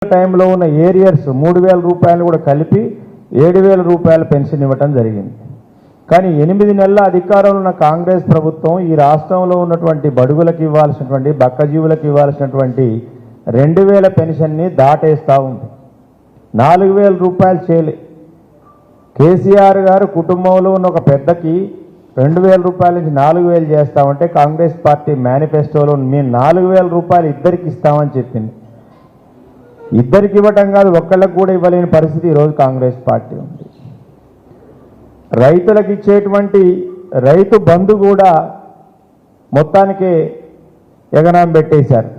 టైంలో ఉన్న ఏరియర్స్ 3,000 రూపాయలు కూడా కలిపి 7,000 రూపాయల పెన్షన్ ఇవ్వటం జరిగింది. కానీ 8 నెలల అధికారంలో ఉన్న కాంగ్రెస్ ప్రభుత్వం ఈ రాష్ట్రంలో ఉన్నటువంటి బడుగులకు ఇవ్వాల్సినటువంటి బక్కజీవులకు ఇవ్వాల్సినటువంటి 2,000 పెన్షన్ని దాటేస్తూ ఉంది. 4,000 రూపాయలు చేయలే. కేసీఆర్ గారు కుటుంబంలో ఉన్న ఒక పెద్దకి 2,000 రూపాయల నుంచి 4,000 చేస్తామంటే కాంగ్రెస్ పార్టీ మేనిఫెస్టోలో మేము 4,000 రూపాయలు ఇద్దరికి ఇస్తామని చెప్పింది. ఇద్దరికి ఇవ్వటం కాదు, ఒక్కళ్ళకు కూడా ఇవ్వలేని పరిస్థితి ఈరోజు కాంగ్రెస్ పార్టీ ఉంది. రైతులకు ఇచ్చేటువంటి రైతు బంధు కూడా మొత్తానికే ఎగనాం పెట్టేశారు.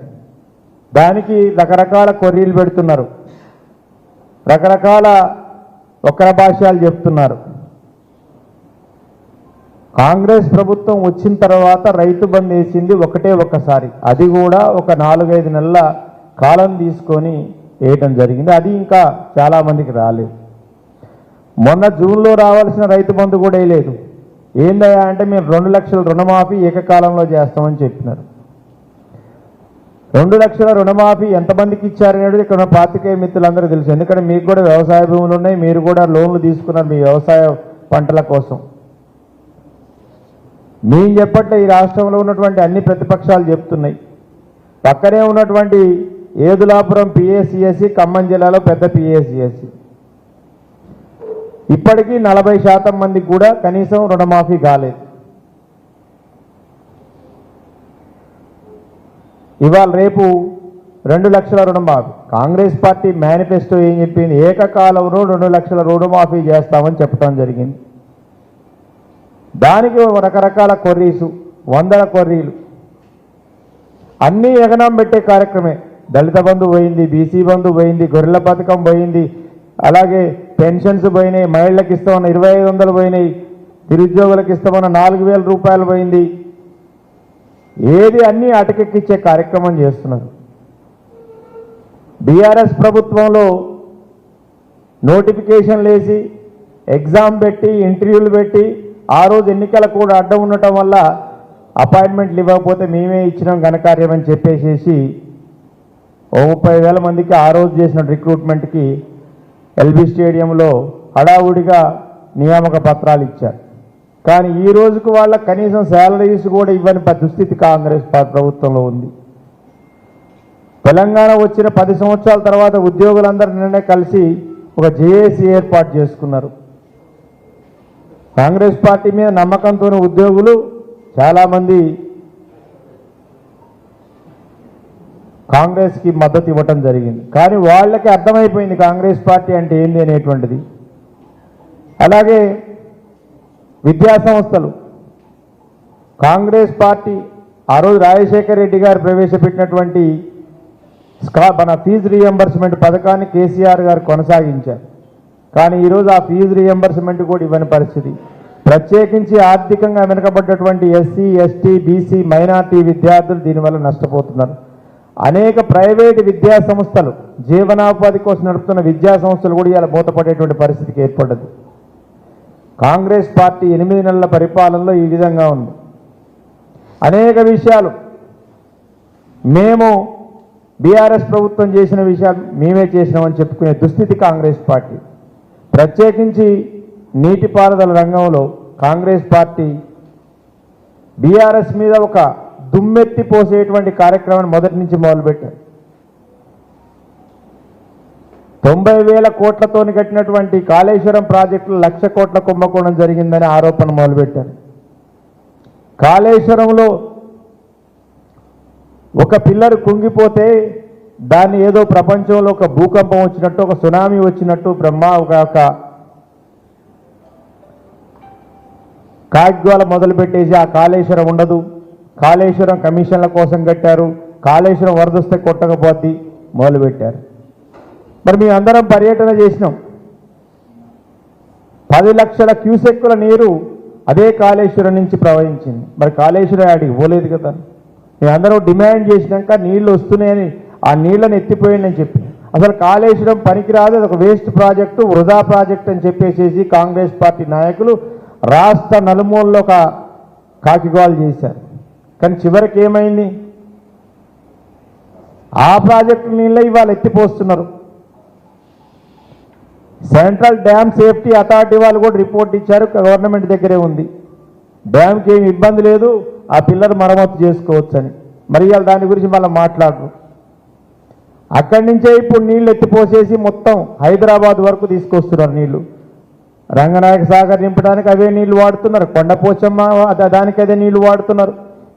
దానికి రకరకాల కొర్రీలు పెడుతున్నారు, రకరకాల వక్ర భాష్యాలు చెప్తున్నారు. కాంగ్రెస్ ప్రభుత్వం వచ్చిన తర్వాత రైతు బంధు వేసింది ఒక్కసారి, అది కూడా ఒక 4-5 నెలల కాలం తీసుకొని వేయటం జరిగింది. అది ఇంకా చాలామందికి రాలేదు. మొన్న జూన్లో రావాల్సిన రైతు బంధు కూడా వేయలేదు. ఏందయ్యా అంటే మేము 2 లక్షల రుణమాఫీ ఏకకాలంలో చేస్తామని చెప్పినారు. 2 లక్షల రుణమాఫీ ఎంతమందికి ఇచ్చారనేది ఇక్కడ పాత్రికేయ మిత్రులందరూ తెలుసు. ఎందుకంటే మీకు కూడా వ్యవసాయ భూములు ఉన్నాయి, మీరు కూడా లోన్లు తీసుకున్నారు మీ వ్యవసాయ పంటల కోసం. మేము చెప్పట్లే, ఈ రాష్ట్రంలో ఉన్నటువంటి అన్ని ప్రతిపక్షాలు చెప్తున్నాయి. పక్కనే ఉన్నటువంటి ఏదులాపురం పిఏసిఎస్సి ఖమ్మం జిల్లాలో పెద్ద పిఏసిఎస్సి ఇప్పటికీ 40% మందికి కూడా కనీసం రుణమాఫీ కాలేదు. ఇవాళ రేపు 2 లక్షల రుణమాఫీ. కాంగ్రెస్ పార్టీ మేనిఫెస్టో ఏం చెప్పింది? ఏకకాలంలో 2 లక్షల రుణమాఫీ చేస్తామని చెప్పడం జరిగింది. దానికి రకరకాల కొర్రీసు, 100 కొర్రీలు అన్నీ ఎగనాం పెట్టే కార్యక్రమే. దళిత బంధు పోయింది, బీసీ బంధు పోయింది, గొర్రెల పథకం పోయింది, అలాగే పెన్షన్స్ పోయినాయి, మహిళలకు ఇస్తామన్న 2,500 పోయినాయి, నిరుద్యోగులకు ఇస్తామన్న 4,000 రూపాయలు పోయింది. ఏది అన్నీ అటకెక్కిచ్చే కార్యక్రమం చేస్తున్నారు. బీఆర్ఎస్ ప్రభుత్వంలో నోటిఫికేషన్లు వేసి ఎగ్జామ్ పెట్టి ఇంటర్వ్యూలు పెట్టి ఆ రోజు ఎన్నికల కూడా అడ్డం ఉండటం వల్ల అపాయింట్మెంట్లు ఇవ్వకపోతే మేమే ఇచ్చినాం ఘనకార్యం అని చెప్పేసేసి 30,000 మందికి ఆ రోజు చేసిన రిక్రూట్మెంట్కి ఎల్బీ స్టేడియంలో హడావుడిగా నియామక పత్రాలు ఇచ్చారు. కానీ ఈ రోజుకు వాళ్ళకి కనీసం శాలరీస్ కూడా ఇవ్వని దుస్థితి కాంగ్రెస్ ప్రభుత్వంలో ఉంది. తెలంగాణ వచ్చిన 10 సంవత్సరాల తర్వాత ఉద్యోగులందరూ నిన్నే కలిసి ఒక జేఏసీ ఏర్పాటు చేసుకున్నారు. కాంగ్రెస్ పార్టీ మీద నమ్మకంతో ఉద్యోగులు చాలామంది కాంగ్రెస్కి మద్దతు ఇవ్వటం జరిగింది. కానీ వాళ్ళకి అర్థమైపోయింది కాంగ్రెస్ పార్టీ అంటే ఏంది అనేటువంటిది. అలాగే విద్యా సంస్థలు, కాంగ్రెస్ పార్టీ ఆ రోజు రాజశేఖర రెడ్డి గారు ప్రవేశపెట్టినటువంటి మన ఫీజు రీఎంబర్స్మెంట్ పథకాన్ని కేసీఆర్ గారు కొనసాగించారు. కానీ ఈరోజు ఆ ఫీజు రీఎంబర్స్మెంట్ కూడా ఇవ్వని పరిస్థితి. ప్రత్యేకించి ఆర్థికంగా వెనుకబడ్డటువంటి ఎస్సీ, ఎస్టీ, బీసీ, మైనార్టీ విద్యార్థులు దీనివల్ల నష్టపోతున్నారు. అనేక ప్రైవేటు విద్యా సంస్థలు, జీవనోపాధి కోసం నడుపుతున్న విద్యా సంస్థలు కూడా ఇలా మూతపడేటువంటి పరిస్థితికి ఏర్పడ్డది. కాంగ్రెస్ పార్టీ 8 నెలల పరిపాలనలో ఈ విధంగా ఉంది. అనేక విషయాలు మేము బీఆర్ఎస్ ప్రభుత్వం చేసిన విషయాలు మేమే చేసినామని చెప్పుకునే దుస్థితి కాంగ్రెస్ పార్టీ. ప్రత్యేకించి నీటిపారుదల రంగంలో కాంగ్రెస్ పార్టీ బీఆర్ఎస్ మీద ఒక దుమ్మెత్తి పోసేటువంటి కార్యక్రమాన్ని మొదటి నుంచి మొదలుపెట్టారు. 90,000 కోట్లతో కట్టినటువంటి కాళేశ్వరం ప్రాజెక్టులు 1,00,000 కోట్ల కుంభకోణం జరిగిందని ఆరోపణ మొదలుపెట్టారు. కాళేశ్వరంలో ఒక పిల్లర్ కుంగిపోతే దాన్ని ఏదో ప్రపంచంలో ఒక భూకంపం వచ్చినట్టు, ఒక సునామీ వచ్చినట్టు ఒక కాగ్వాల మొదలుపెట్టేసి ఆ కాళేశ్వరం ఉండదు, కాళేశ్వరం కమిషన్ల కోసం కట్టారు, కాళేశ్వరం వరదొస్తే కొట్టకపోద్ది మొదలుపెట్టారు. మరి మేము అందరం పర్యటన చేసినాం. 10 లక్షల క్యూసెక్కుల నీరు అదే కాళేశ్వరం నుంచి ప్రవహించింది. మరి కాళేశ్వరం ఆడికి పోలేదు కదా. మేము అందరం డిమాండ్ చేసినాక నీళ్లు వస్తున్నాయని ఆ నీళ్లను ఎత్తిపోయింది అని చెప్పి, అసలు కాళేశ్వరం పనికిరాదు, అది ఒక వేస్ట్ ప్రాజెక్టు, వృధా ప్రాజెక్ట్ అని చెప్పేసేసి కాంగ్రెస్ పార్టీ నాయకులు రాష్ట్ర నలుమూలలో ఒక కాకిగోలు చేశారు. కానీ చివరికి ఏమైంది? ఆ ప్రాజెక్టు నీళ్ళే ఇవాళ ఎత్తిపోస్తున్నారు. సెంట్రల్ డ్యామ్ సేఫ్టీ అథారిటీ వాళ్ళు కూడా రిపోర్ట్ ఇచ్చారు, గవర్నమెంట్ దగ్గరే ఉంది. డ్యామ్కి ఏమి ఇబ్బంది లేదు, ఆ పిల్లలు మరమ్మతు చేసుకోవచ్చని. మరి ఇవాళ దాని గురించి మళ్ళీ మాట్లాడరు. అక్కడి నుంచే ఇప్పుడు నీళ్లు ఎత్తిపోసేసి మొత్తం హైదరాబాద్ వరకు తీసుకొస్తున్నారు నీళ్లు. రంగనాయక సాగర్ నింపడానికి అవే నీళ్లు వాడుతున్నారు, కొండపోచమ్మ దానికి అదే నీళ్లు వాడుతున్నారు.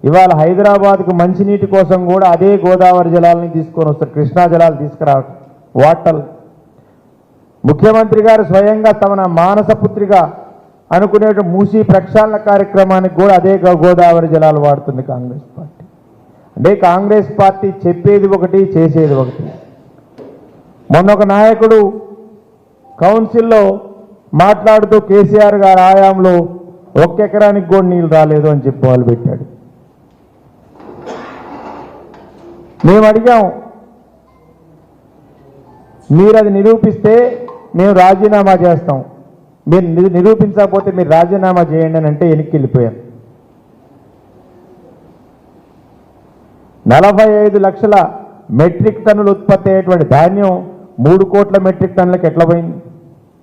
ఇవాళ హైదరాబాద్కు మంచినీటి కోసం కూడా అదే గోదావరి జలాలని తీసుకొని వస్తారు, కృష్ణా జలాలు తీసుకురావడం వాటర్. ముఖ్యమంత్రి గారు స్వయంగా తమ మానసపుత్రిగా అనుకునే మూసీ ప్రక్షాళన కార్యక్రమానికి కూడా అదే గోదావరి జలాలు వాడుతుంది కాంగ్రెస్ పార్టీ. అంటే కాంగ్రెస్ పార్టీ చెప్పేది ఒకటి, చేసేది ఒకటి. మొన్న ఒక నాయకుడు కౌన్సిల్లో మాట్లాడుతూ కేసీఆర్ గారి ఆయాంలో 1 ఎకరానికి కూడా నీళ్ళు రాలేదు అని చెప్పి వాళ్ళు పెట్టాడు. మేము అడిగాం, మీరు అది నిరూపిస్తే మేము రాజీనామా చేస్తాం, మీరు నిరూపించకపోతే మీరు రాజీనామా చేయండి అని అంటే వెనక్కి వెళ్ళిపోయారు. 45 లక్షల మెట్రిక్ టన్నులు ఉత్పత్తి అయ్యేటువంటి ధాన్యం 3 కోట్ల మెట్రిక్ టన్నులకు ఎట్లా పోయింది?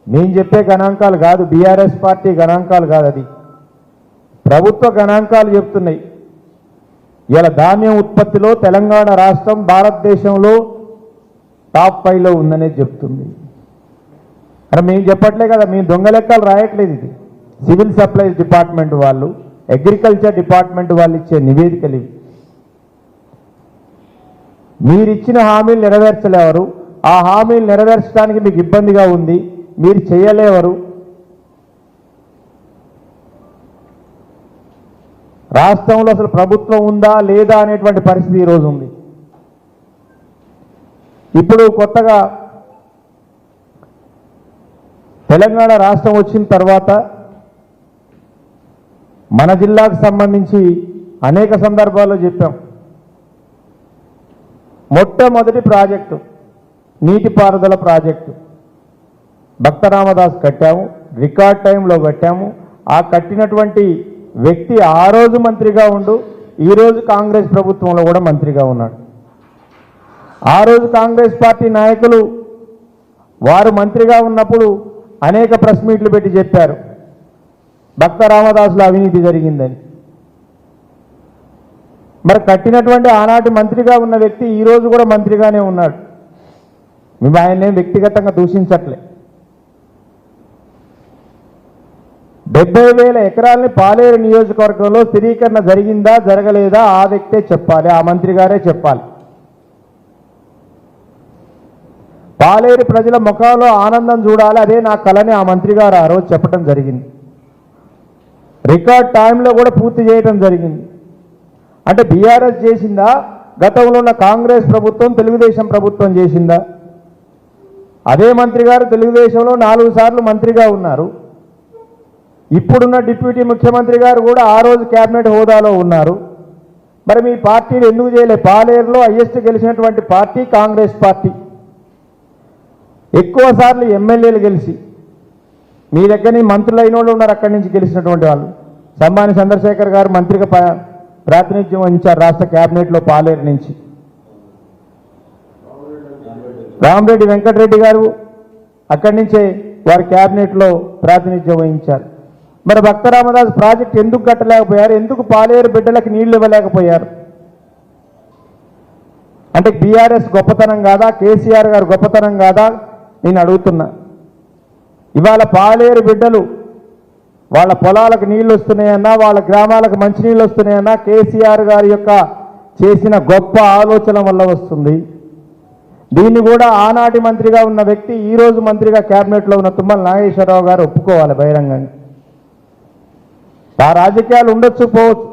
నేను చెప్పే గణాంకాలు కాదు, బీఆర్ఎస్ పార్టీ గణాంకాలు కాదు, అది ప్రభుత్వ గణాంకాలు చెప్తున్నాయి. ఇలా ధాన్యం ఉత్పత్తిలో తెలంగాణ రాష్ట్రం భారతదేశంలో టాప్ 5లో ఉందనేది చెప్తుంది. అంటే మేము చెప్పట్లే కదా, మేము దొంగ లెక్కలు రాయట్లేదు. ఇది సివిల్ సప్లైస్ డిపార్ట్మెంట్ వాళ్ళు, అగ్రికల్చర్ డిపార్ట్మెంట్ వాళ్ళు ఇచ్చే నివేదికలు ఇవి. మీరిచ్చిన హామీలు నెరవేర్చలేవరు, ఆ హామీలు నెరవేర్చడానికి మీకు ఇబ్బందిగా ఉంది, మీరు చేయలేవరు. రాష్ట్రంలో అసలు ప్రభుత్వం ఉందా లేదా అనేటువంటి పరిస్థితి ఈరోజు ఉంది. ఇప్పుడు కొత్తగా తెలంగాణ రాష్ట్రం వచ్చిన తర్వాత మన జిల్లాకు సంబంధించి అనేక సందర్భాల్లో చెప్పాం. మొట్టమొదటి ప్రాజెక్టు నీటిపారుదల ప్రాజెక్టు భక్తరామదాస్ కట్టాము, రికార్డ్ టైంలో కట్టాము. ఆ కట్టినటువంటి వ్యక్తి ఆ రోజు మంత్రిగా ఉండు, ఈరోజు కాంగ్రెస్ ప్రభుత్వంలో కూడా మంత్రిగా ఉన్నాడు. ఆ రోజు కాంగ్రెస్ పార్టీ నాయకులు వారు మంత్రిగా ఉన్నప్పుడు అనేక ప్రెస్ మీట్లు పెట్టి చెప్పారు భక్తరామదాసులో అవినీతి జరిగిందని. మరి కట్టినటువంటి ఆనాటి మంత్రిగా ఉన్న వ్యక్తి ఈరోజు కూడా మంత్రిగానే ఉన్నాడు. మేము ఆయన్నేం వ్యక్తిగతంగా దూషించట్లే. 70,000 ఎకరాలని పాలేరు నియోజకవర్గంలో స్థిరీకరణ జరిగిందా జరగలేదా ఆ వ్యక్తే చెప్పాలి, ఆ మంత్రి గారే చెప్పాలి. పాలేరు ప్రజల ముఖంలో ఆనందం చూడాలి, అదే నా కలని ఆ మంత్రి గారు ఆ రోజు చెప్పడం జరిగింది. రికార్డ్ టైంలో కూడా పూర్తి చేయడం జరిగింది. అంటే బీఆర్ఎస్ చేసిందా, గతంలో ఉన్న కాంగ్రెస్ ప్రభుత్వం తెలుగుదేశం ప్రభుత్వం చేసిందా? అదే మంత్రి గారు తెలుగుదేశంలో 4 సార్లు మంత్రిగా ఉన్నారు. ఇప్పుడున్న డిప్యూటీ ముఖ్యమంత్రి గారు కూడా ఆ రోజు కేబినెట్ హోదాలో ఉన్నారు. మరి మీ పార్టీలు ఎందుకు చేయలే? పాలేరులో హైయెస్ట్ గెలిచినటువంటి పార్టీ కాంగ్రెస్ పార్టీ. ఎక్కువ సార్లు ఎమ్మెల్యేలు గెలిచి మీ దగ్గర మంత్రులు అయిన వాళ్ళు ఉన్నారు, అక్కడి నుంచి గెలిచినటువంటి వాళ్ళు. సంబాని చంద్రశేఖర్ గారు మంత్రిగా ప్రాతినిధ్యం వహించారు రాష్ట్ర కేబినెట్లో పాలేరు నుంచి. రామరెడ్డి వెంకటరెడ్డి గారు అక్కడి నుంచే వారి కేబినెట్లో ప్రాతినిధ్యం వహించారు. మరి భక్తరామదాస్ ప్రాజెక్ట్ ఎందుకు కట్టలేకపోయారు? ఎందుకు పాలేరు బిడ్డలకు నీళ్లు ఇవ్వలేకపోయారు? అంటే బీఆర్ఎస్ గొప్పతనం కాదా, కేసీఆర్ గారు గొప్పతనం కాదా నేను అడుగుతున్నా. ఇవాళ పాలేరు బిడ్డలు వాళ్ళ పొలాలకు నీళ్లు వస్తున్నాయన్నా, వాళ్ళ గ్రామాలకు మంచినీళ్ళు వస్తున్నాయన్నా కేసీఆర్ గారి యొక్క చేసిన గొప్ప ఆలోచన వల్ల వస్తుంది. దీన్ని కూడా ఆనాటి మంత్రిగా ఉన్న వ్యక్తి ఈరోజు మంత్రిగా కేబినెట్లో ఉన్న తుమ్మల నాగేశ్వరరావు గారు ఒప్పుకోవాలి బహిరంగంగా. ఆ రాజకీయాలు ఉండొచ్చు పోవచ్చు,